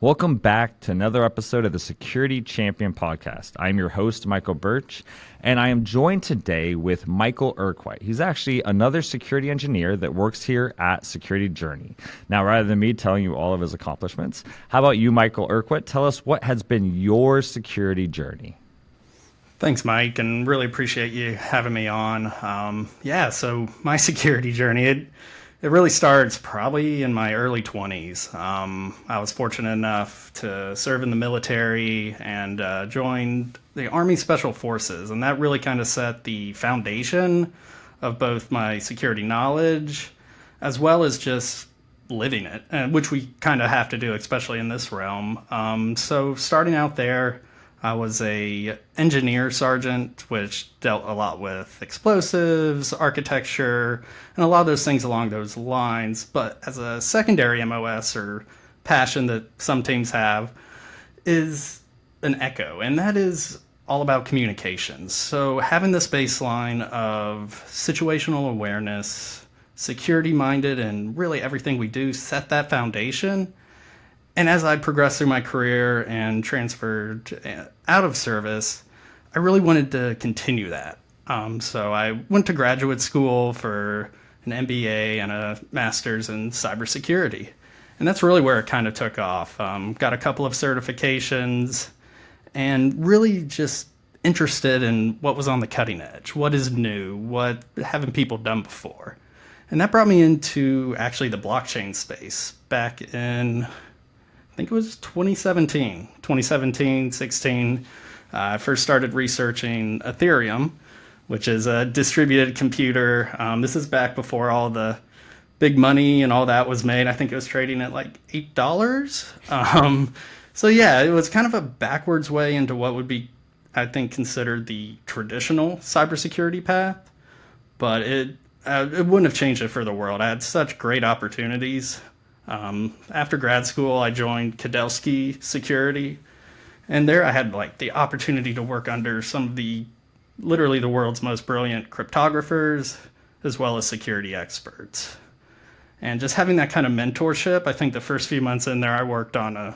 Welcome back to another episode of the Security Champion Podcast. I'm your host, Michael Birch, and I am joined today with Michael Erquitt. He's actually another security engineer that works here at Security Journey. Now, rather than me telling you all of his accomplishments, how about you, Michael Erquitt? Tell us what has been your security journey. Thanks, Mike, and really appreciate you having me on. So my security journey, it really starts probably in my early 20s. I was fortunate enough to serve in the military and joined the Army Special Forces, and that really kind of set the foundation of both my security knowledge as well as just living it, which we kind of have to do, especially in this realm. So starting out there, I was a engineer sergeant, which dealt a lot with explosives, architecture, and a lot of those things along those lines. But as a secondary MOS or passion that some teams have is an echo, and that is all about communications. So having this baseline of situational awareness, security-minded, and really everything we do set that foundation. And as I progressed through my career and transferred out of service, I really wanted to continue that. So I went to graduate school for an MBA and a master's in cybersecurity. And that's really where it kind of took off. Got a couple of certifications and really just interested in what was on the cutting edge, what is new, what haven't people done before. And that brought me into actually the blockchain space back in, I think it was 2017, 16. I first started researching Ethereum, which is a distributed computer. This is back before all the big money and all that was made. I think it was trading at like $8. It was kind of a backwards way into what would be, I think, considered the traditional cybersecurity path. But it wouldn't have changed it for the world. I had such great opportunities. After grad school, I joined Kudelski Security, and there I had like the opportunity to work under some of literally the world's most brilliant cryptographers, as well as security experts. And just having that kind of mentorship, I think the first few months in there, I worked on a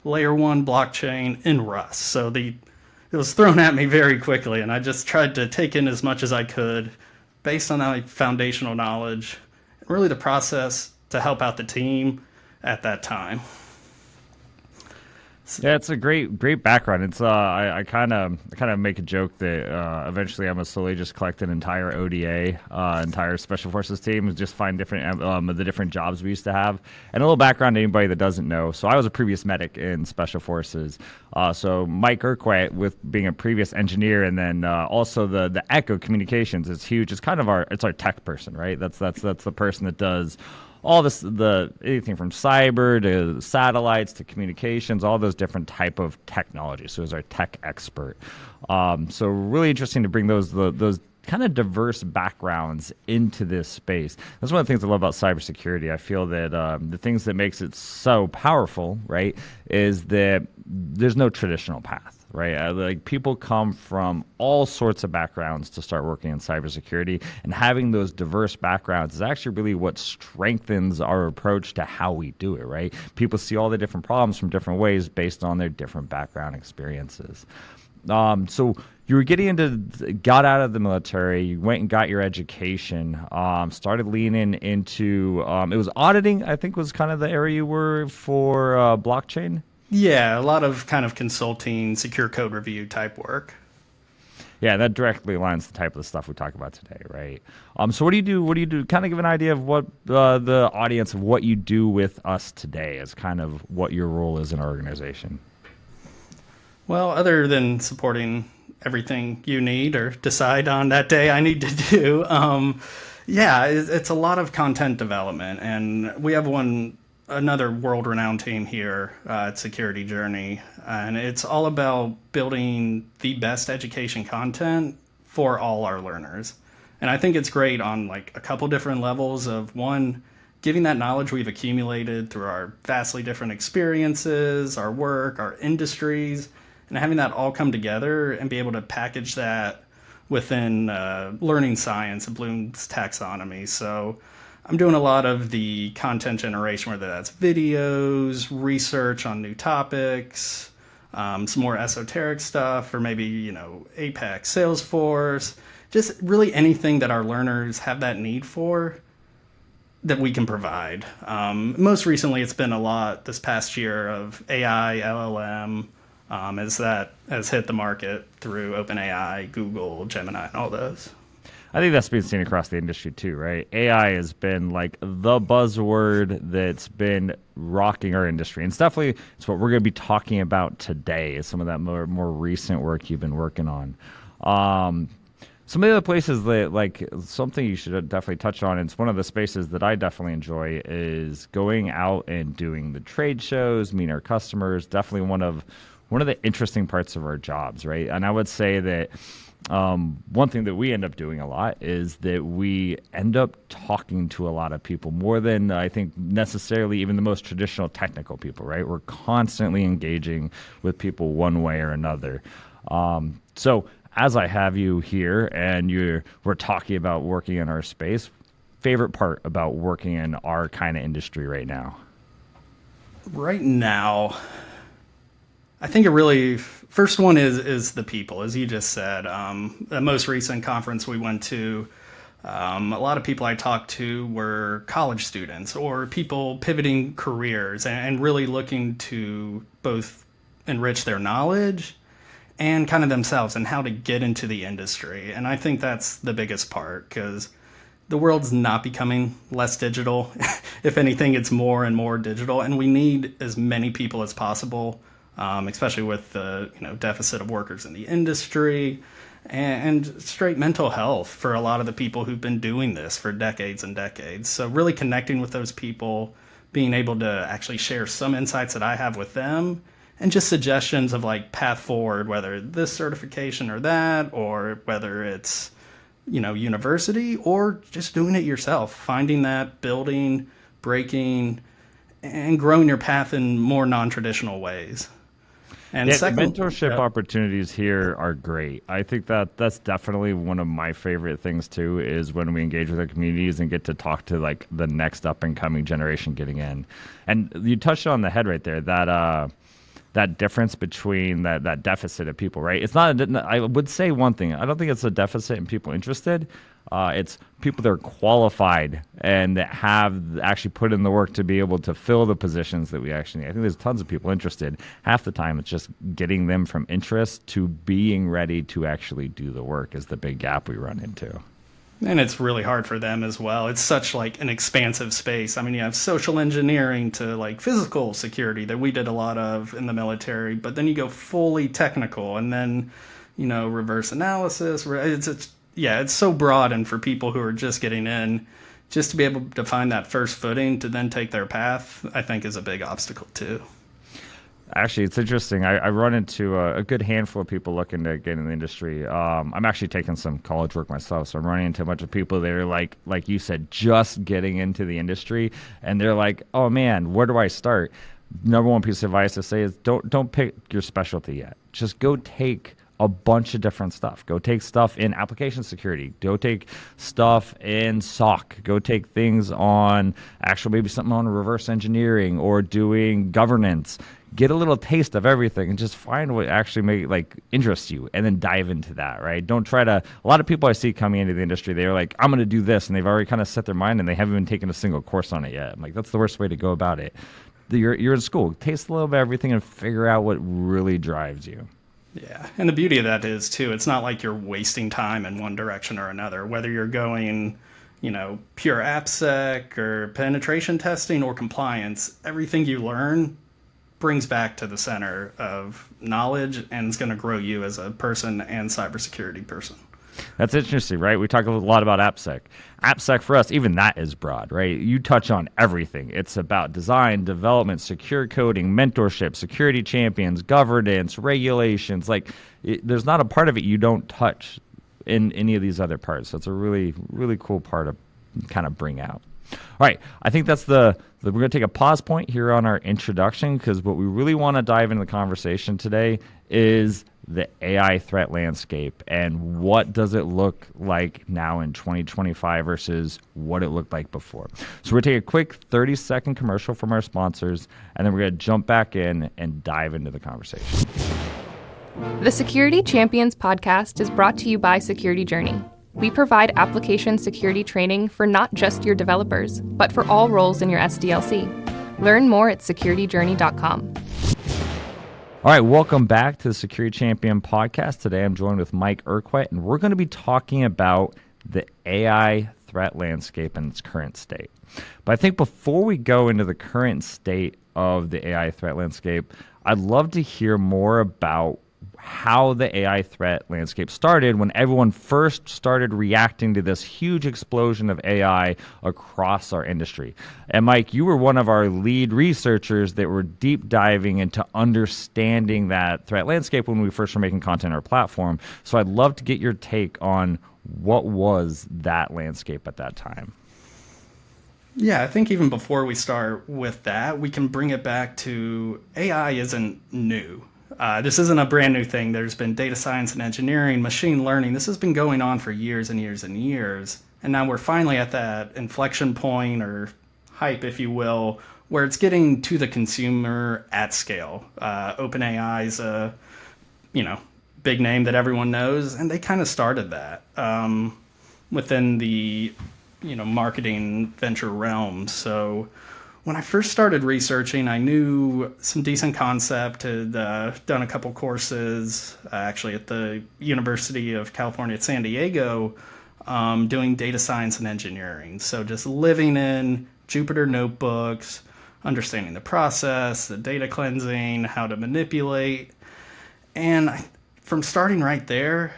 layer 1 blockchain in Rust. So it was thrown at me very quickly, and I just tried to take in as much as I could based on that foundational knowledge, and really the process to help out the team at that time. Yeah, it's a great background. It's I kind of make a joke that eventually I'm gonna slowly just collect an entire ODA, entire Special Forces team, and just find different the different jobs we used to have. And a little background to anybody that doesn't know. So I was a previous medic in Special Forces. So Mike Erquitt, with being a previous engineer, and then also the Echo Communications is huge. It's kind of our tech person, right? That's the person that does all this, anything from cyber to satellites to communications, all those different type of technology. So he's our tech expert. So really interesting to bring those kind of diverse backgrounds into this space. That's one of the things I love about cybersecurity. I feel that the things that makes it so powerful, right, is that there's no traditional path. Right, like people come from all sorts of backgrounds to start working in cybersecurity, and having those diverse backgrounds is actually really what strengthens our approach to how we do it. Right, people see all the different problems from different ways based on their different background experiences. So you were got out of the military, you went and got your education, started leaning into it was auditing. I think was kind of the area you were for blockchain. Yeah, a lot of kind of consulting, secure code review type work. Yeah, that directly aligns the type of the stuff we talk about today, right? So what do you do? What do you do? Kind of give an idea of what the audience of what you do with us today is, kind of what your role is in our organization. Well, other than supporting everything you need or decide on that day I need to do, it's a lot of content development, and we have another world-renowned team here at Security Journey, and it's all about building the best education content for all our learners. And I think it's great on like a couple different levels of, one, giving that knowledge we've accumulated through our vastly different experiences, our work, our industries, and having that all come together and be able to package that within learning science and Bloom's taxonomy. So I'm doing a lot of the content generation, whether that's videos, research on new topics, some more esoteric stuff, or maybe, Apex, Salesforce, just really anything that our learners have that need for that we can provide. Most recently, it's been a lot this past year of AI, LLM, as that has hit the market through OpenAI, Google, Gemini, and all those. I think that's been seen across the industry too, right? AI has been like the buzzword that's been rocking our industry. And it's what we're going to be talking about today, is some of that more recent work you've been working on. Some of the other places that, like, something you should definitely touch on, and it's one of the spaces that I definitely enjoy, is going out and doing the trade shows, meeting our customers. Definitely one of the interesting parts of our jobs, right? And I would say that one thing that we end up doing a lot is that we end up talking to a lot of people, more than I think necessarily even the most traditional technical people, right? We're constantly engaging with people one way or another. So as I have you here and we're talking about working in our space, favorite part about working in our kind of industry right now? Right now, I think it really first one is the people, as you just said. The most recent conference we went to, a lot of people I talked to were college students or people pivoting careers and really looking to both enrich their knowledge and kind of themselves and how to get into the industry. And I think that's the biggest part, because the world's not becoming less digital. If anything, it's more and more digital, and we need as many people as possible, especially with the deficit of workers in the industry and straight mental health for a lot of the people who've been doing this for decades and decades. So really connecting with those people, being able to actually share some insights that I have with them, and just suggestions of like path forward, whether this certification or that, or whether it's, university or just doing it yourself, finding that, building, breaking, and growing your path in more non-traditional ways. And yeah, second, mentorship opportunities here are great. I think that's definitely one of my favorite things too, is when we engage with our communities and get to talk to like the next up and coming generation getting in. And you touched on the head right there, that difference between that deficit of people, right? It's not, I would say one thing, I don't think it's a deficit in people interested. It's people that are qualified and that have actually put in the work to be able to fill the positions that we actually need. I think there's tons of people interested. Half the time it's just getting them from interest to being ready to actually do the work is the big gap we run into. And it's really hard for them as well. It's such like an expansive space. I mean, you have social engineering to like physical security that we did a lot of in the military, but then you go fully technical, and then, reverse analysis. It's so broad. And for people who are just getting in, just to be able to find that first footing to then take their path, I think is a big obstacle too. Actually, it's interesting. I run into a good handful of people looking to get in the industry. I'm actually taking some college work myself, so I'm running into a bunch of people that are like you said, just getting into the industry, and they're like, "Oh man, where do I start?" Number one piece of advice to say is don't pick your specialty yet. Just go take a bunch of different stuff. Go take stuff in application security. Go take stuff in SOC. Go take things on maybe something on reverse engineering or doing governance. Get a little taste of everything and just find what actually interests you, and then dive into that, right? Don't try to, a lot of people I see coming into the industry, they're like, I'm going to do this, and they've already kind of set their mind and they haven't even taken a single course on it yet. I'm like, that's the worst way to go about it. You're in school. Taste a little bit of everything and figure out what really drives you. Yeah, and the beauty of that is too, it's not like you're wasting time in one direction or another, whether you're going, pure AppSec or penetration testing or compliance. Everything you learn brings back to the center of knowledge, and it's going to grow you as a person and cybersecurity person. That's interesting, right? We talk a lot about AppSec. AppSec for us, even that is broad, right? You touch on everything. It's about design, development, secure coding, mentorship, security champions, governance, regulations. There's not a part of it you don't touch in any of these other parts. So it's a really, really cool part kind of bring out. All right, I think we're going to take a pause point here on our introduction, because what we really want to dive into the conversation today is the AI threat landscape and what does it look like now in 2025 versus what it looked like before. So we're going to take a quick 30-second commercial from our sponsors, and then we're going to jump back in and dive into the conversation. The Security Champions podcast is brought to you by Security Journey. We provide application security training for not just your developers, but for all roles in your SDLC. Learn more at securityjourney.com. All right, welcome back to the Security Champion podcast. Today I'm joined with Mike Erquitt, and we're going to be talking about the AI threat landscape in its current state. But I think before we go into the current state of the AI threat landscape, I'd love to hear more about how the AI threat landscape started when everyone first started reacting to this huge explosion of AI across our industry. And Mike, you were one of our lead researchers that were deep diving into understanding that threat landscape when we first were making content on our platform. So I'd love to get your take on what was that landscape at that time. Yeah, I think even before we start with that, we can bring it back to AI isn't new. This isn't a brand new thing. There's been data science and engineering, machine learning. This has been going on for years and years and years. And now we're finally at that inflection point or hype, if you will, where it's getting to the consumer at scale. OpenAI is a, big name that everyone knows, and they kind of started that within the, marketing venture realm. So when I first started researching, I knew some decent concept, had done a couple courses, actually at the University of California at San Diego, doing data science and engineering. So just living in Jupyter notebooks, understanding the process, the data cleansing, how to manipulate. And from starting right there,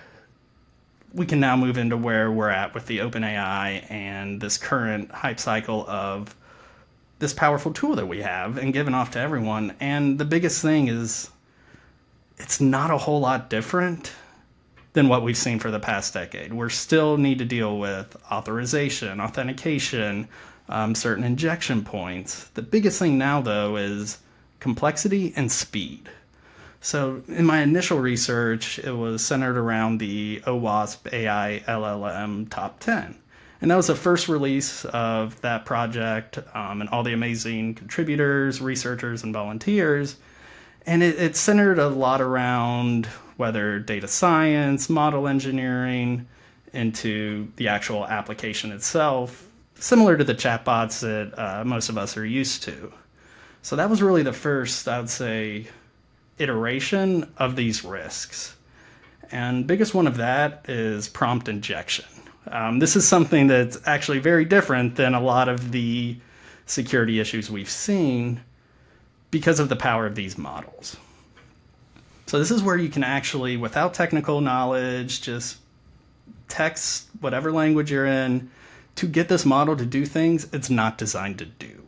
we can now move into where we're at with the OpenAI and this current hype cycle of this powerful tool that we have and given off to everyone. And the biggest thing is it's not a whole lot different than what we've seen for the past decade. We still need to deal with authorization, authentication, certain injection points. The biggest thing now, though, is complexity and speed. So in my initial research, it was centered around the OWASP AI LLM Top 10. And that was the first release of that project and all the amazing contributors, researchers, and volunteers. And it centered a lot around whether data science, model engineering, into the actual application itself, similar to the chatbots that most of us are used to. So that was really the first, I would say, iteration of these risks. And biggest one of that is prompt injection. This is something that's actually very different than a lot of the security issues we've seen because of the power of these models. So this is where you can actually, without technical knowledge, just text whatever language you're in to get this model to do things it's not designed to do.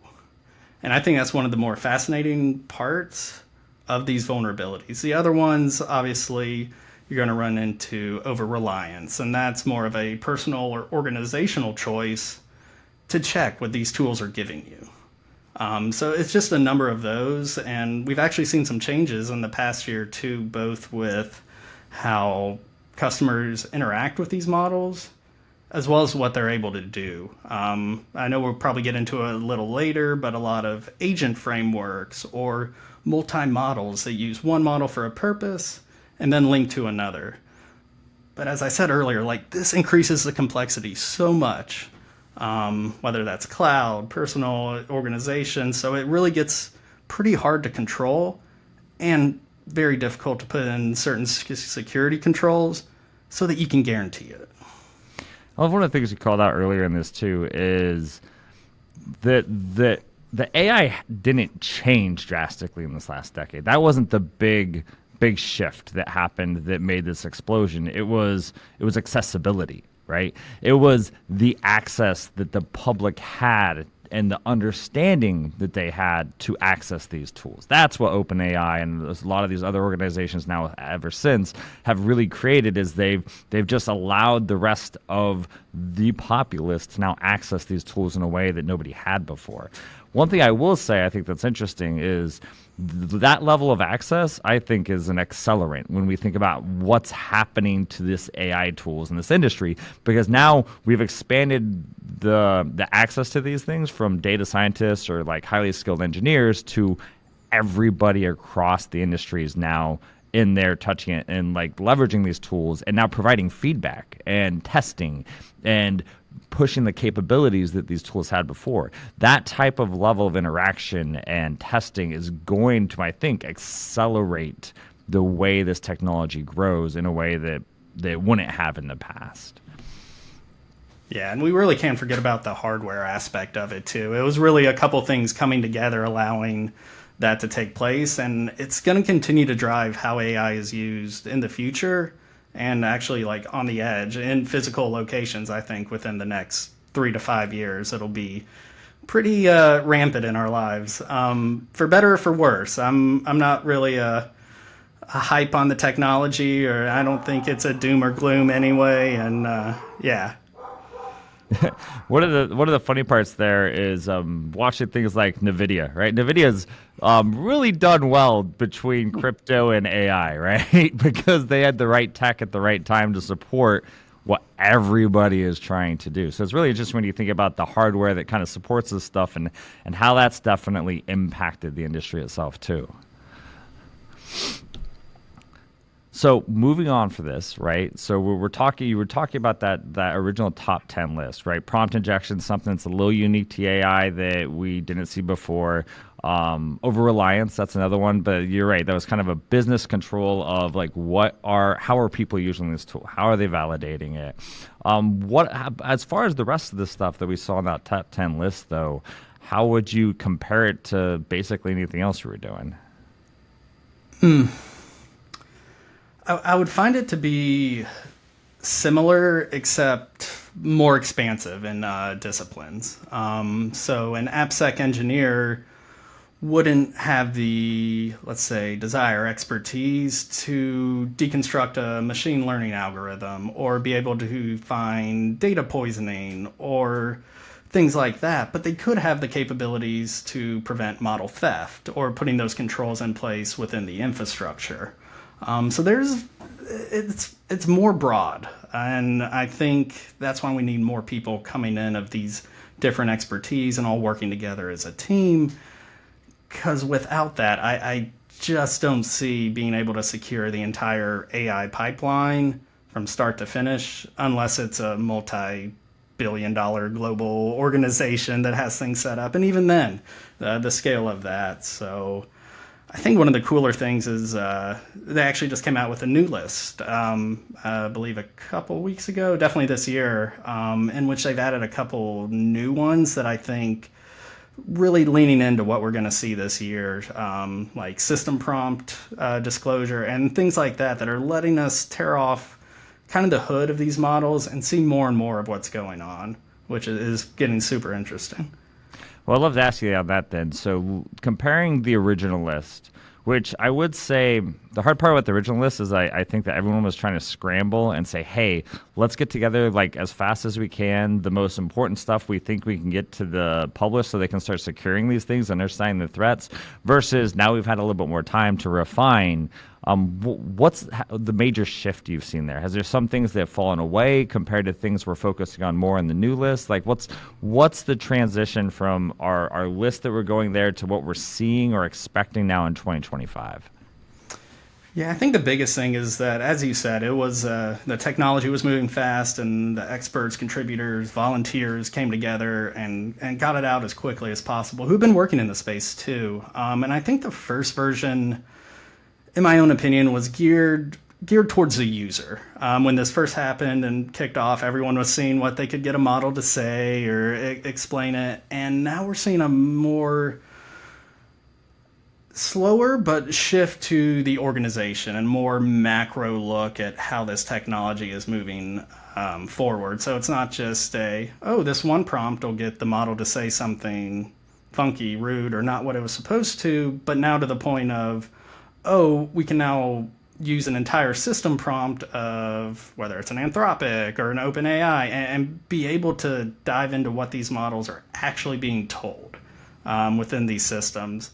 And I think that's one of the more fascinating parts of these vulnerabilities. The other ones, obviously, you're going to run into over-reliance, and that's more of a personal or organizational choice to check what these tools are giving you. So it's just a number of those, and we've actually seen some changes in the past year too, both with how customers interact with these models, as well as what they're able to do. I know we'll probably get into it a little later, but a lot of agent frameworks or multi-models that use one model for a purpose and then link to another. But as I said earlier, this increases the complexity so much, whether that's cloud, personal, organization. So it really gets pretty hard to control and very difficult to put in certain security controls so that you can guarantee it. I love one of the things you called out earlier in this too is that the AI didn't change drastically in this last decade. That wasn't the big shift that happened that made this explosion. It was accessibility, right? It was the access that the public had and the understanding that they had to access these tools. That's what OpenAI and a lot of these other organizations now ever since have really created is they've just allowed the rest of the populace to now access these tools in a way that nobody had before. One thing I will say I think that's interesting is that level of access, I think, is an accelerant when we think about what's happening to this AI tools in this industry, because now we've expanded the access to these things from data scientists or like highly skilled engineers to everybody across the industry is now in there touching it and like leveraging these tools and now providing feedback and testing and pushing the capabilities that these tools had before. That type of level of interaction and testing is going to, I think, accelerate the way this technology grows in a way that they wouldn't have in the past. Yeah, and we really can't forget about the hardware aspect of it too. It was really a couple things coming together allowing that to take place, and it's going to continue to drive how AI is used in the future and actually like on the edge in physical locations. I think within the next 3 to 5 years, it'll be pretty rampant in our lives, for better or for worse. I'm not really a hype on the technology, or I don't think it's a doom or gloom anyway. And yeah. One of the funny parts there is watching things like NVIDIA, right? NVIDIA's really done well between crypto and AI, right? Because they had the right tech at the right time to support what everybody is trying to do. So it's really just when you think about the hardware that kind of supports this stuff and how that's definitely impacted the industry itself too. So moving on for this, right? So you were talking about that original top 10 list, right? Prompt injection, something that's a little unique to AI that we didn't see before. Over reliance, that's another one. But you're right, that was kind of a business control of like how are people using this tool? How are they validating it? As far as the rest of the stuff that we saw on that top 10 list, though, how would you compare it to basically anything else you were doing? I would find it to be similar, except more expansive in disciplines. So an AppSec engineer wouldn't have the, let's say, desire, expertise to deconstruct a machine learning algorithm or be able to find data poisoning or things like that. But they could have the capabilities to prevent model theft or putting those controls in place within the infrastructure. So it's more broad, and I think that's why we need more people coming in of these different expertise and all working together as a team, because without that, I just don't see being able to secure the entire AI pipeline from start to finish unless it's a multi-billion-dollar global organization that has things set up, and even then, the scale of that. So I think one of the cooler things is they actually just came out with a new list, I believe a couple weeks ago, definitely this year, in which they've added a couple new ones that I think really leaning into what we're going to see this year, like system prompt disclosure and things like that are letting us tear off kind of the hood of these models and see more and more of what's going on, which is getting super interesting. Well, I'd love to ask you on that then. So comparing the original list, which I would say the hard part about the original list is I think that everyone was trying to scramble and say, hey, let's get together like as fast as we can, the most important stuff we think we can get to the publish so they can start securing these things, understanding the threats, versus now we've had a little bit more time to refine. What's the major shift you've seen there? Has there some things that have fallen away compared to things we're focusing on more in the new list? Like what's the transition from our list that we're going there to what we're seeing or expecting now in 2025? Yeah, I think the biggest thing is that, as you said, it was the technology was moving fast, and the experts, contributors, volunteers came together and got it out as quickly as possible, who've been working in the space too. And I think the first version, in my own opinion, was geared towards the user. When this first happened and kicked off, everyone was seeing what they could get a model to say or explain it. And now we're seeing a more slower but shift to the organization and more macro look at how this technology is moving forward. So it's not just this one prompt will get the model to say something funky, rude, or not what it was supposed to, but now to the point of, we can now use an entire system prompt of whether it's an Anthropic or an OpenAI and be able to dive into what these models are actually being told within these systems.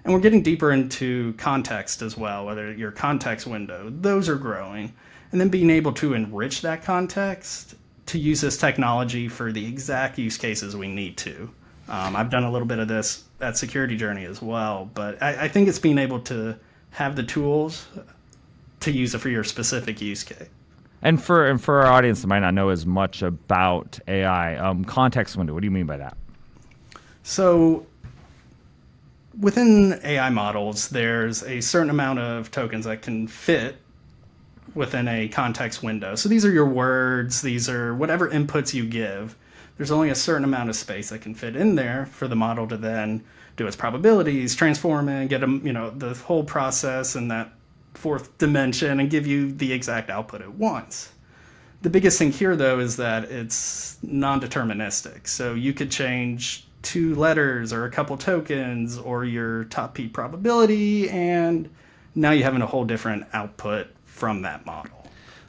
And we're getting deeper into context as well, whether your context window, those are growing. And then being able to enrich that context to use this technology for the exact use cases we need to. I've done a little bit of this at Security Journey as well, but I think it's being able to have the tools to use it for your specific use case. And for our audience that might not know as much about AI, context window, what do you mean by that? So within AI models, there's a certain amount of tokens that can fit within a context window. So these are your words, these are whatever inputs you give. There's only a certain amount of space that can fit in there for the model to then do its probabilities, transform it, get them, the whole process in that fourth dimension and give you the exact output it wants. The biggest thing here, though, is that it's non-deterministic. So you could change 2 letters or a couple tokens or your top P probability, and now you're having a whole different output from that model.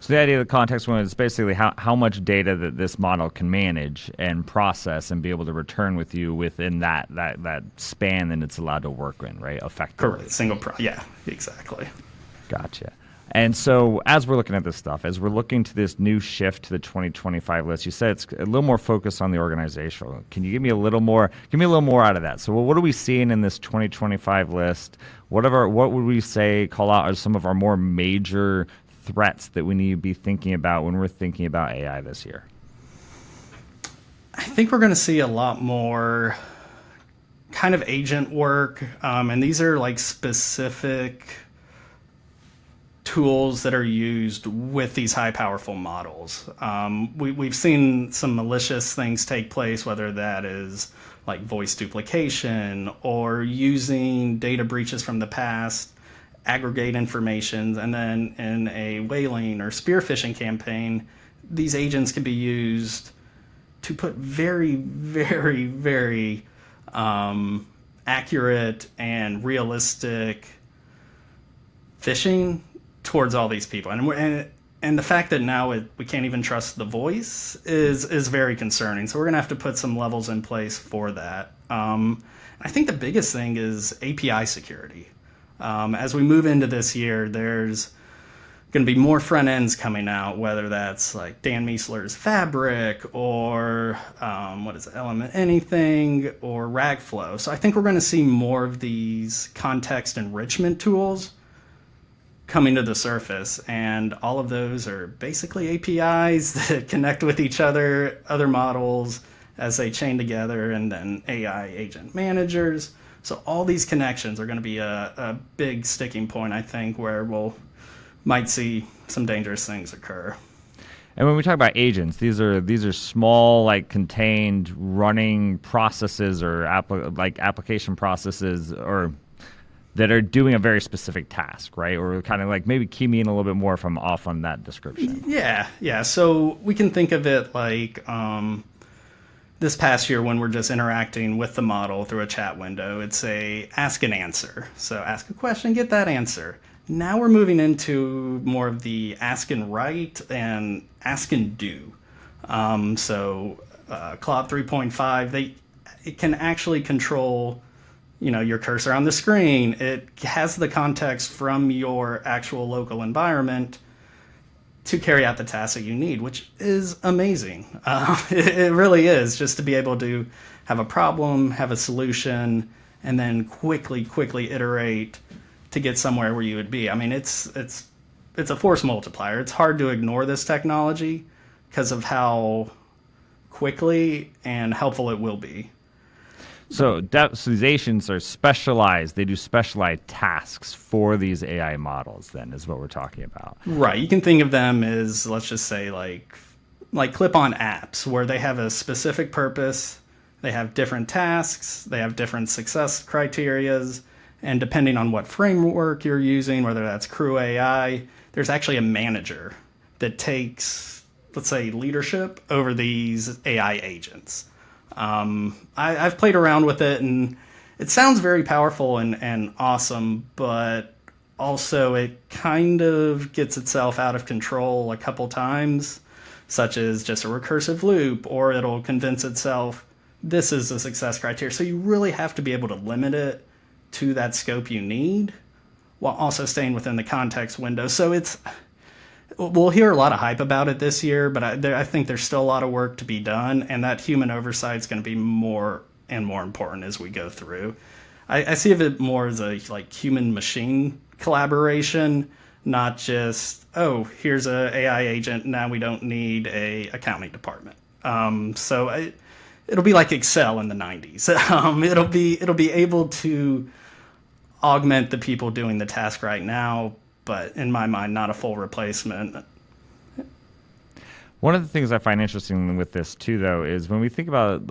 So the idea of the context window is basically how much data that this model can manage and process and be able to return with you within that span that it's allowed to work in, right? Effectively. Correct. Yeah, exactly. Gotcha. And so as we're looking at this stuff, as we're looking to this new shift to the 2025 list, you said it's a little more focused on the organizational. Can you give me a little more out of that? So what are we seeing in this 2025 list? What would we say call out are some of our more major threats that we need to be thinking about when we're thinking about AI this year? I think we're going to see a lot more kind of agent work, and these are like specific tools that are used with these high powerful models. We've seen some malicious things take place, whether that is like voice duplication or using data breaches from the past, aggregate information, and then in a whaling or spear phishing campaign, these agents can be used to put very, very, very accurate and realistic phishing towards all these people. And the fact that now we can't even trust the voice is very concerning. So we're going to have to put some levels in place for that. I think the biggest thing is API security. As we move into this year, there's going to be more front ends coming out, whether that's like Dan Miessler's Fabric or Element Anything or Ragflow. So I think we're going to see more of these context enrichment tools coming to the surface, and all of those are basically APIs that connect with each other, other models as they chain together, and then AI agent managers. So all these connections are going to be a big sticking point, I think, where might see some dangerous things occur. And when we talk about agents, these are small, like contained running processes or application processes or that are doing a very specific task, right? Or kind of like maybe key me in a little bit more if I'm off on that description. Yeah. So we can think of it like this past year when we're just interacting with the model through a chat window, it's a ask and answer. So ask a question, get that answer. Now we're moving into more of the ask and write and ask and do. So Claude 3.5, it can actually control your cursor on the screen. It has the context from your actual local environment to carry out the task that you need, which is amazing. It really is, just to be able to have a problem, have a solution, and then quickly iterate to get somewhere where you would be. I mean, it's a force multiplier. It's hard to ignore this technology because of how quickly and helpful it will be. So these agents are specialized. They do specialized tasks for these AI models, then, is what we're talking about. Right. You can think of them as, let's just say, like clip-on apps, where they have a specific purpose, they have different tasks, they have different success criterias, and depending on what framework you're using, whether that's Crew AI, there's actually a manager that takes, let's say, leadership over these AI agents. I've played around with it, and it sounds very powerful and awesome, but also it kind of gets itself out of control a couple times, such as just a recursive loop, or it'll convince itself this is a success criteria. So you really have to be able to limit it to that scope you need while also staying within the context window. So we'll hear a lot of hype about it this year, but I think there's still a lot of work to be done, and that human oversight is going to be more and more important as we go through. I see it more as a human machine collaboration, not just, oh, here's a AI agent, now we don't need a accounting department. It'll be like Excel in the 90s. It'll be able to augment the people doing the task right now, but in my mind, not a full replacement. One of the things I find interesting with this too, though, is when we think about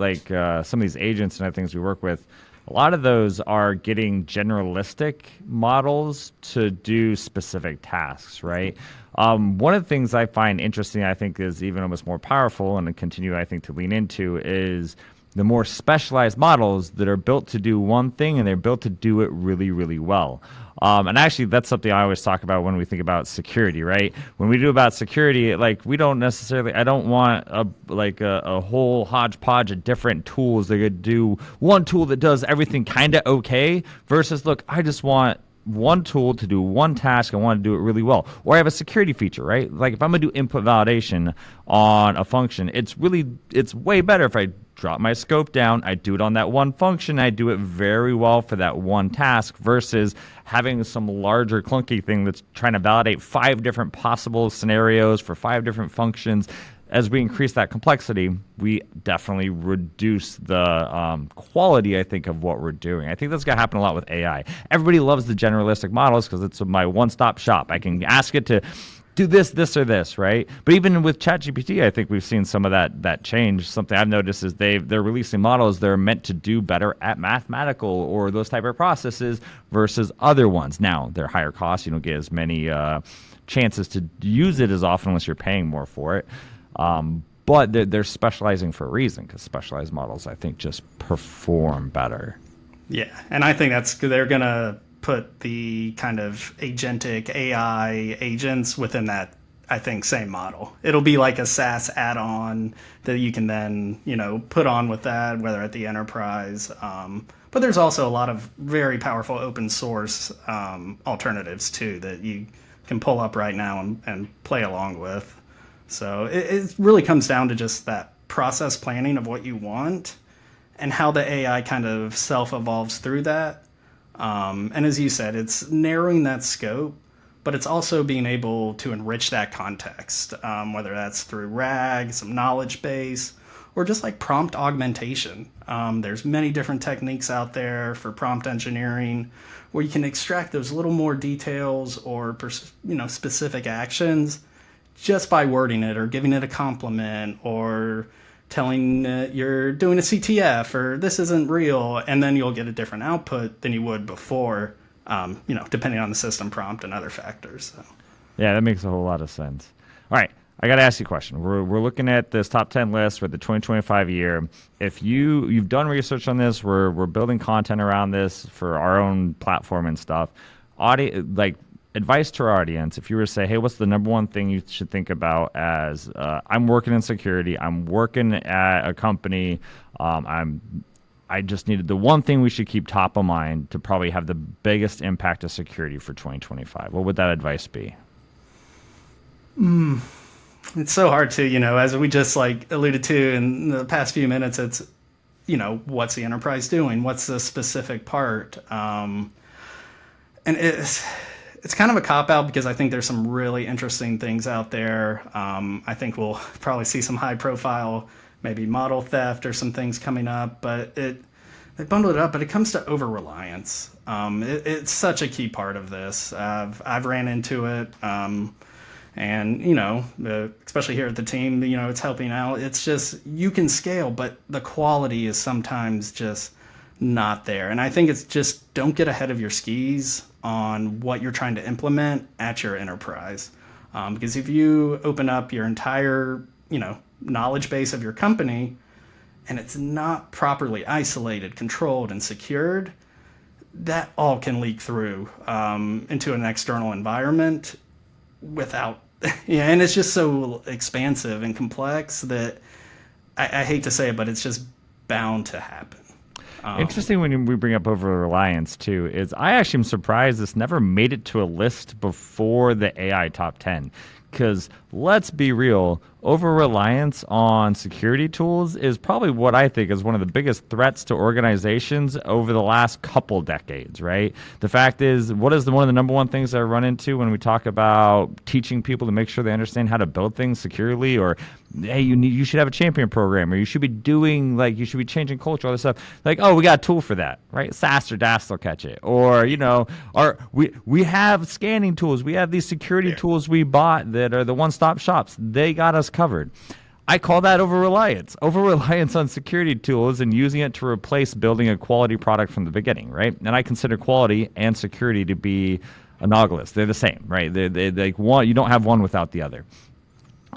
some of these agents and other things we work with, a lot of those are getting generalistic models to do specific tasks, right? One of the things I find interesting, I think, is even almost more powerful and continue, I think, to lean into is the more specialized models that are built to do one thing and they're built to do it really, really well. And actually, that's something I always talk about when we think about security, right? When we do about security, we don't necessarily, I don't want a whole hodgepodge of different tools that could do one tool that does everything kind of okay versus, look, I just want one tool to do one task. I want to do it really well. Or I have a security feature, right? Like if I'm going to do input validation on a function, it's way better if I drop my scope down, I do it on that one function, I do it very well for that one task versus having some larger clunky thing that's trying to validate 5 different possible scenarios for 5 different functions. As we increase that complexity, we definitely reduce the quality, I think, of what we're doing. I think that's going to happen a lot with AI. Everybody loves the generalistic models because it's my one-stop shop. I can ask it to do this, or this, right? But even with ChatGPT, I think we've seen some of that change. Something I've noticed is they're releasing models that are meant to do better at mathematical or those type of processes versus other ones. Now, they're higher cost. You don't get as many chances to use it as often unless you're paying more for it. But they're specializing for a reason because specialized models, I think, just perform better. Yeah, and I think they're going to put the kind of agentic AI agents within that, I think, same model. It'll be like a SaaS add-on that you can then, put on with that, whether at the enterprise. But there's also a lot of very powerful open source alternatives too that you can pull up right now and play along with. So it really comes down to just that process planning of what you want and how the AI kind of self-evolves through that. And as you said, it's narrowing that scope, but it's also being able to enrich that context, whether that's through RAG, some knowledge base, or just like prompt augmentation. There's many different techniques out there for prompt engineering where you can extract those little more details or specific actions just by wording it or giving it a compliment or telling you're doing a CTF or this isn't real, and then you'll get a different output than you would before, depending on the system prompt and other factors. So. Yeah, that makes a whole lot of sense. All right, I got to ask you a question. We're looking at this top 10 list for the 2025 year. If you've done research on this, we're building content around this for our own platform and stuff. Advice to our audience, if you were to say, hey, what's the number one thing you should think about as I'm working in security, I'm working at a company, I just needed the one thing we should keep top of mind to probably have the biggest impact of security for 2025. What would that advice be? It's so hard to, as we just alluded to in the past few minutes, it's, what's the enterprise doing? What's the specific part? And it's kind of a cop-out because I think there's some really interesting things out there. I think we'll probably see some high-profile, maybe model theft or some things coming up, but they bundle it up, but it comes to over-reliance. It's such a key part of this. I've ran into it, and, especially here at the team, it's helping out. It's just, you can scale, but the quality is sometimes just not there. And I think it's just don't get ahead of your skis on what you're trying to implement at your enterprise. Because if you open up your entire, knowledge base of your company and it's not properly isolated, controlled, and secured, that all can leak through into an external environment without, yeah, and it's just so expansive and complex that I hate to say it, but it's just bound to happen. Interesting when we bring up over reliance too is I actually am surprised this never made it to a list before the AI top 10. Because let's be real, over reliance on security tools is probably what I think is one of the biggest threats to organizations over the last couple decades, right? The fact is, what is one of the number one things I run into when we talk about teaching people to make sure they understand how to build things securely, or hey, you should have a champion program, or you should be doing you should be changing culture, all this stuff. Like, oh, we got a tool for that, right? SAST or DAST will catch it, or we have scanning tools, we have these security tools we bought that are the one-stop shops. They got us covered. I call that over-reliance. Over-reliance on security tools and using it to replace building a quality product from the beginning, right? And I consider quality and security to be analogous. They're the same, right? They one. You don't have one without the other.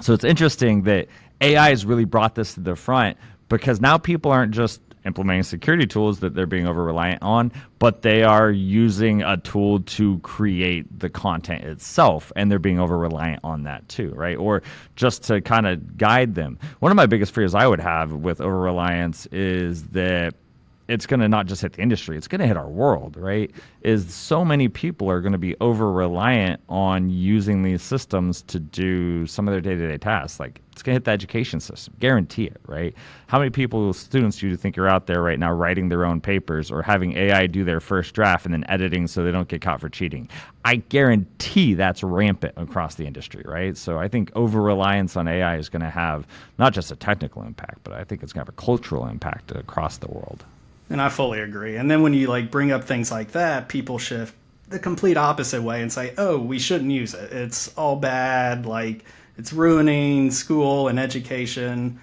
So it's interesting that AI has really brought this to the front because now people aren't just implementing security tools that they're being over-reliant on, but they are using a tool to create the content itself, and they're being over-reliant on that too, right? Or just to kind of guide them. One of my biggest fears I would have with over-reliance is that it's going to not just hit the industry, it's going to hit our world, right? Is so many people are going to be over-reliant on using these systems to do some of their day-to-day tasks. Like, it's going to hit the education system, guarantee it, right? How many students do you think are out there right now writing their own papers or having AI do their first draft and then editing so they don't get caught for cheating? I guarantee that's rampant across the industry, right? So I think over-reliance on AI is going to have not just a technical impact, but I think it's going to have a cultural impact across the world. And I fully agree. And then when you bring up things like that, people shift the complete opposite way and say, "Oh, we shouldn't use it. It's all bad. It's ruining school and education."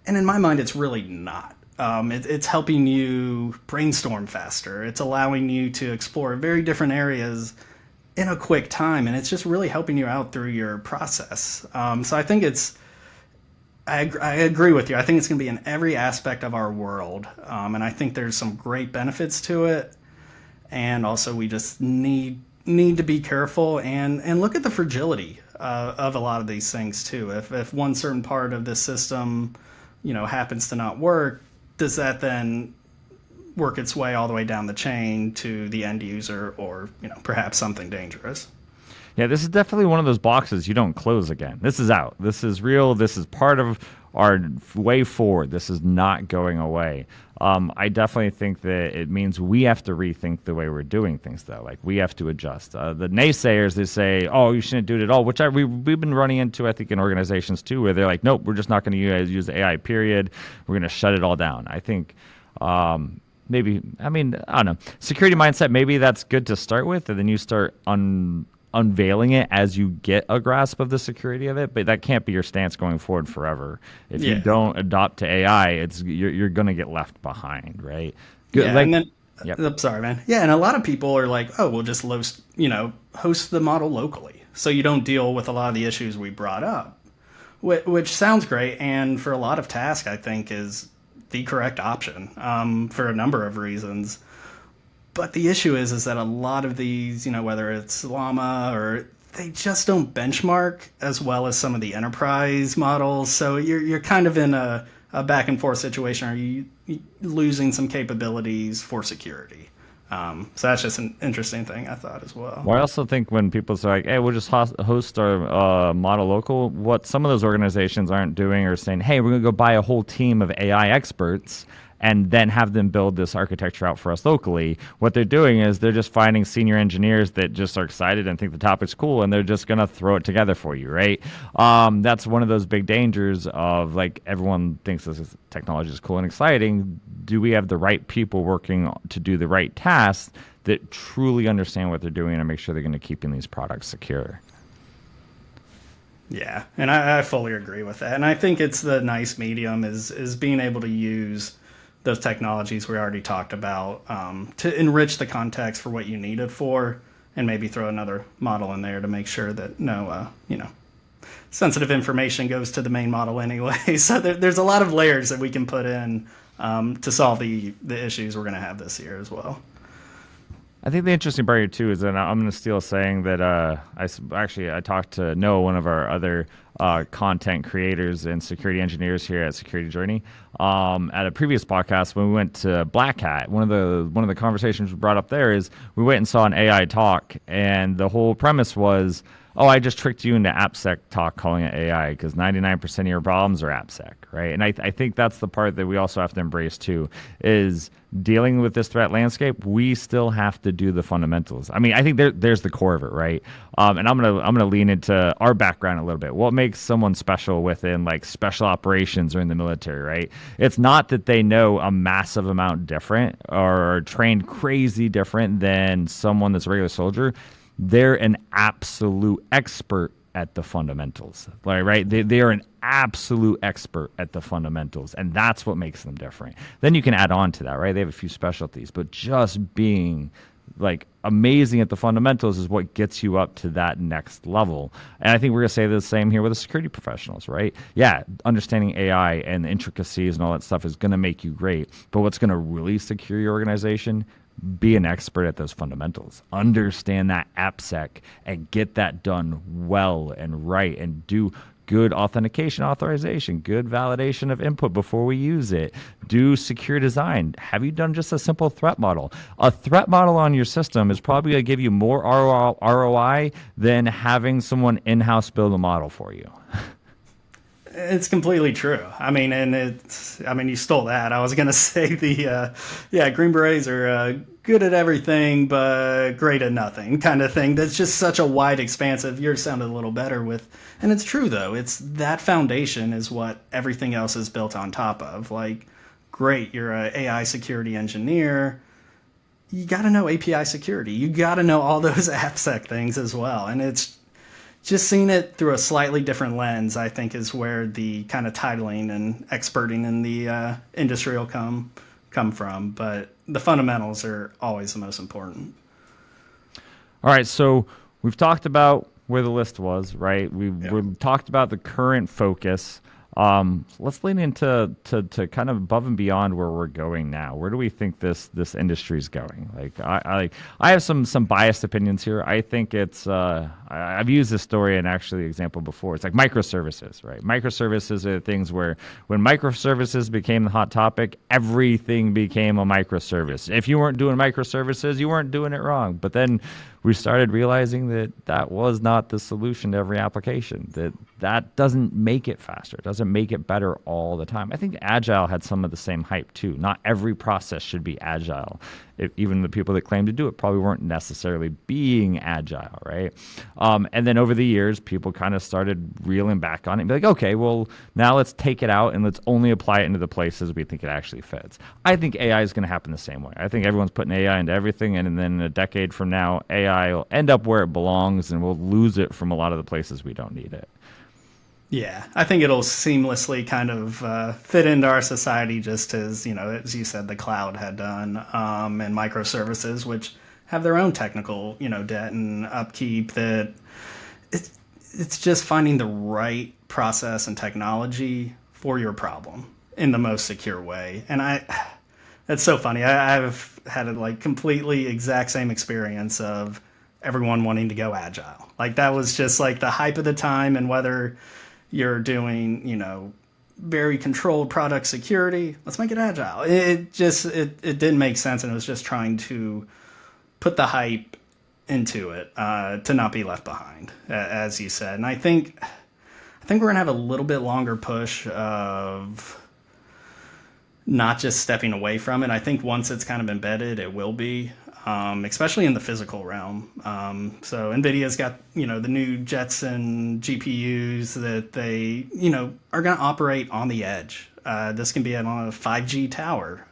And in my mind, it's really not. It's helping you brainstorm faster. It's allowing you to explore very different areas in a quick time, and it's just really helping you out through your process. So I think I agree with you. I think it's going to be in every aspect of our world, and I think there's some great benefits to it. And also, we just need to be careful and look at the fragility of a lot of these things too. If one certain part of the system, happens to not work, does that then work its way all the way down the chain to the end user, or perhaps something dangerous? Yeah, this is definitely one of those boxes you don't close again. This is out. This is real. This is part of our way forward. This is not going away. I definitely think that it means we have to rethink the way we're doing things, though. Like, we have to adjust. The naysayers, they say, "Oh, you shouldn't do it at all," which we've been running into, I think, in organizations too, where they're like, "Nope, we're just not going to use AI, period. We're going to shut it all down." I think I don't know. Security mindset, maybe that's good to start with, and then you start unveiling it as you get a grasp of the security of it, but that can't be your stance going forward forever. If you don't adopt to AI, you're going to get left behind, right? Good. Yeah, and then I'm sorry, man. Yeah, and a lot of people are like, "Oh, we'll just host the model locally, so you don't deal with a lot of the issues we brought up," which sounds great, and for a lot of tasks, I think is the correct option for a number of reasons. But the issue is that a lot of these, whether it's Llama they just don't benchmark as well as some of the enterprise models. So you're kind of in a back and forth situation. Are you losing some capabilities for security? So that's just an interesting thing I thought as well. Well, I also think when people say, like, "Hey, we'll just host our model local," what some of those organizations aren't doing are saying, "Hey, we're going to go buy a whole team of AI experts and then have them build this architecture out for us locally." What they're doing is they're just finding senior engineers that just are excited and think the topic's cool, and they're just going to throw it together for you, right? That's one of those big dangers of, everyone thinks this technology is cool and exciting. Do we have the right people working to do the right tasks that truly understand what they're doing and make sure they're going to keep these products secure? Yeah, and I fully agree with that. And I think it's the nice medium is being able to use those technologies we already talked about to enrich the context for what you need it for, and maybe throw another model in there to make sure that no sensitive information goes to the main model anyway. So there's a lot of layers that we can put in to solve the issues we're going to have this year as well. I think the interesting part here too is that I'm going to steal a saying that I talked to Noah, one of our other content creators and security engineers here at Security Journey, at a previous podcast when we went to Black Hat. One of the conversations we brought up there is we went and saw an AI talk, and the whole premise was, oh, I just tricked you into AppSec talk calling it AI because 99% of your problems are AppSec, right? And I think that's the part that we also have to embrace too, is dealing with this threat landscape. We still have to do the fundamentals. I mean, I think there's the core of it, right? And I'm gonna lean into our background a little bit. What makes someone special within like special operations or in the military, right? It's not that they know a massive amount different or are trained crazy different than someone that's a regular soldier. They're an absolute expert at the fundamentals, right? They are an absolute expert at the fundamentals, and that's what makes them different. Then you can add on to that, right? They have a few specialties, but just being like amazing at the fundamentals is what gets you up to that next level. And I think we're going to say the same here with the security professionals, right? Yeah, understanding AI and the intricacies and all that stuff is going to make you great, but what's going to really secure your organization? Be an expert at those fundamentals. Understand that AppSec and get that done well and right, and do good authentication authorization, good validation of input before we use it. Do secure design. Have you done just a simple threat model? A threat model on your system is probably going to give you more ROI than having someone in-house build a model for you. It's completely true. I mean, you stole that. I was going to say Green Berets are good at everything, but great at nothing kind of thing. That's just such a wide, expansive, yours sounded a little better with, and it's true though. It's that foundation is what everything else is built on top of. Like, great, you're an AI security engineer. You got to know API security. You got to know all those AppSec things as well. And it's, just seeing it through a slightly different lens, I think, is where the kind of titling and experting in the industry will come from. But the fundamentals are always the most important. All right, so we've talked about where the list was, right? We've talked about the current focus. Let's lean into to kind of above and beyond where we're going now. Where do we think this industry is going? Like I have some biased opinions here. I think it's I've used this story and actually example before. It's like microservices, right? Microservices are things where when microservices became the hot topic, everything became a microservice. If you weren't doing microservices, you weren't doing it wrong. But then we started realizing that was not the solution to every application. That doesn't make it faster. It doesn't make it better all the time. I think Agile had some of the same hype too. Not every process should be Agile. Even the people that claim to do it probably weren't necessarily being Agile, right? And then over the years, people kind of started reeling back on it and be like, okay, well, now let's take it out and let's only apply it into the places we think it actually fits. I think AI is going to happen the same way. I think everyone's putting AI into everything, and then a decade from now, AI will end up where it belongs, and we'll lose it from a lot of the places we don't need it. Yeah, I think it'll seamlessly kind of fit into our society, just as, as you said, the cloud had done, and microservices, which have their own technical, debt and upkeep. That it's just finding the right process and technology for your problem in the most secure way. And that's so funny. I've had a completely exact same experience of everyone wanting to go agile. Like, that was just like the hype of the time, and whether you're doing, very controlled product security, let's make it agile. It didn't make sense, and it was just trying to put the hype into it to not be left behind, as you said. And I think we're gonna have a little bit longer push of not just stepping away from it. I think once it's kind of embedded, it will be. Especially in the physical realm. So NVIDIA's got, the new Jetson GPUs that they, are going to operate on the edge. This can be on a 5G tower.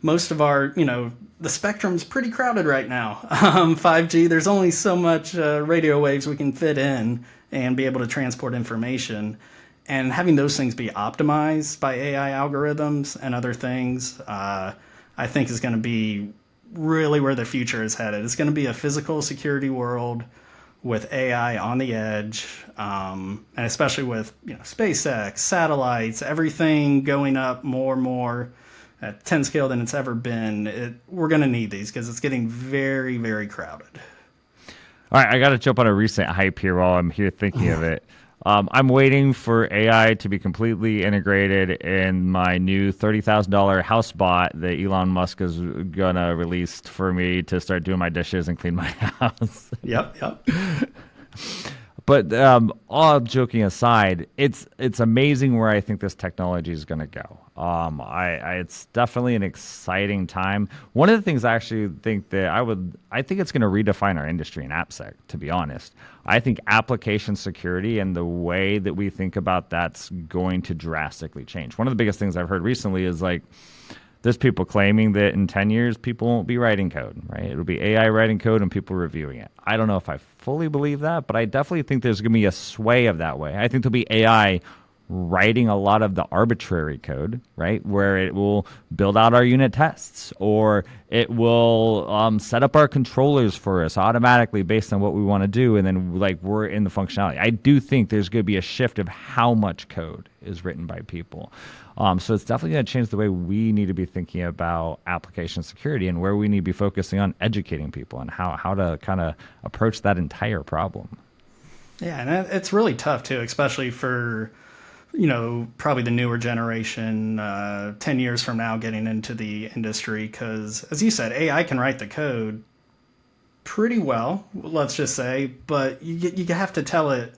Most of our, the spectrum's pretty crowded right now. 5G, there's only so much radio waves we can fit in and be able to transport information. And having those things be optimized by AI algorithms and other things, I think is going to be really where the future is headed. It's going to be a physical security world with AI on the edge, and especially with SpaceX, satellites, everything going up more and more at 10 scale than it's ever been. We're going to need these because it's getting very, very crowded. All right, I got to jump on a recent hype here while I'm here thinking of it. I'm waiting for AI to be completely integrated in my new $30,000 house bot that Elon Musk is going to release for me to start doing my dishes and clean my house. Yep. But all joking aside, it's amazing where I think this technology is going to go. It's definitely an exciting time. One of the things I actually think that I think it's going to redefine our industry in AppSec, to be honest. I think application security and the way that we think about that's going to drastically change. One of the biggest things I've heard recently is like, there's people claiming that in 10 years, people won't be writing code, right? It'll be AI writing code and people reviewing it. I don't know if I fully believe that, but I definitely think there's going to be a sway of that way. I think there'll be AI writing a lot of the arbitrary code, right? Where it will build out our unit tests, or it will set up our controllers for us automatically based on what we want to do. And then like we're in the functionality. I do think there's going to be a shift of how much code is written by people. So it's definitely going to change the way we need to be thinking about application security and where we need to be focusing on educating people and how to kind of approach that entire problem. Yeah, and it's really tough too, especially for, probably the newer generation 10 years from now getting into the industry. Because as you said, AI can write the code pretty well, let's just say, but you have to tell it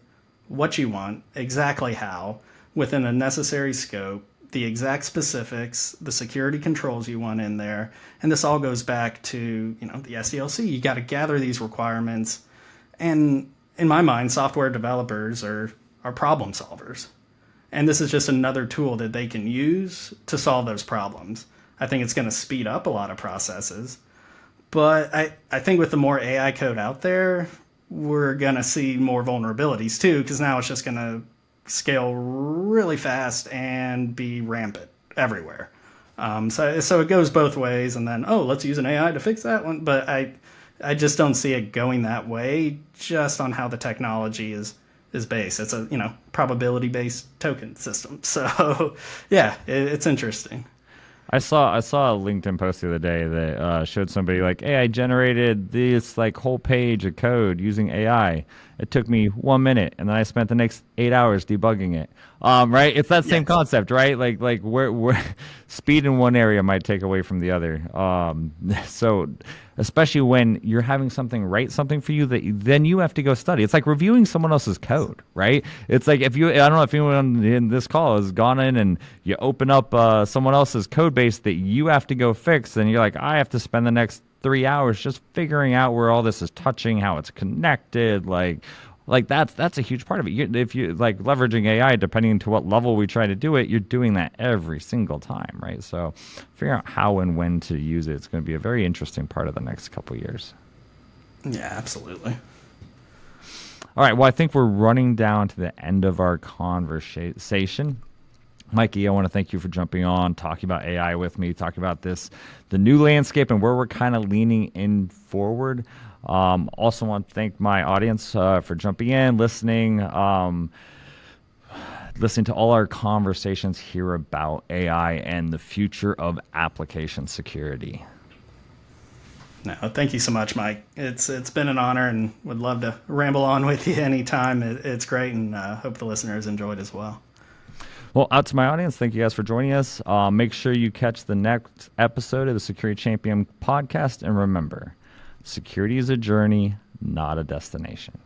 what you want, exactly how, within a necessary scope, the exact specifics, the security controls you want in there. And this all goes back to, the SDLC. You got to gather these requirements. And in my mind, software developers are problem solvers. And this is just another tool that they can use to solve those problems. I think it's going to speed up a lot of processes. But I think with the more AI code out there, we're going to see more vulnerabilities too, because now it's just going to scale really fast and be rampant everywhere. So it goes both ways, and then, let's use an AI to fix that one. But I just don't see it going that way just on how the technology is based. It's a, probability-based token system. So, yeah, it's interesting. I saw a LinkedIn post the other day that showed somebody like, hey, I generated this like whole page of code using AI. It took me 1 minute, and then I spent the next 8 hours debugging it. Right? It's that same concept, right? Like where speed in one area might take away from the other. So especially when you're having something write something for you that then you have to go study. It's like reviewing someone else's code, right? It's like I don't know if anyone in this call has gone in and you open up someone else's code base that you have to go fix, and you're like, I have to spend the next 3 hours just figuring out where all this is touching, how it's connected, like that's a huge part of it. If you like leveraging AI, depending to what level we try to do it, you're doing that every single time, right? So figuring out how and when to use it's going to be a very interesting part of the next couple of years. Yeah, absolutely. All right, well, I think we're running down to the end of our conversation. Mikey, I want to thank you for jumping on, talking about AI with me, talking about the new landscape and where we're kind of leaning in forward. Also want to thank my audience for jumping in, listening to all our conversations here about AI and the future of application security. No, thank you so much, Mike. It's been an honor, and would love to ramble on with you anytime. It's great, and hope the listeners enjoyed as well. Well, out to my audience, thank you guys for joining us. Make sure you catch the next episode of the Security Champion podcast. And remember, security is a journey, not a destination.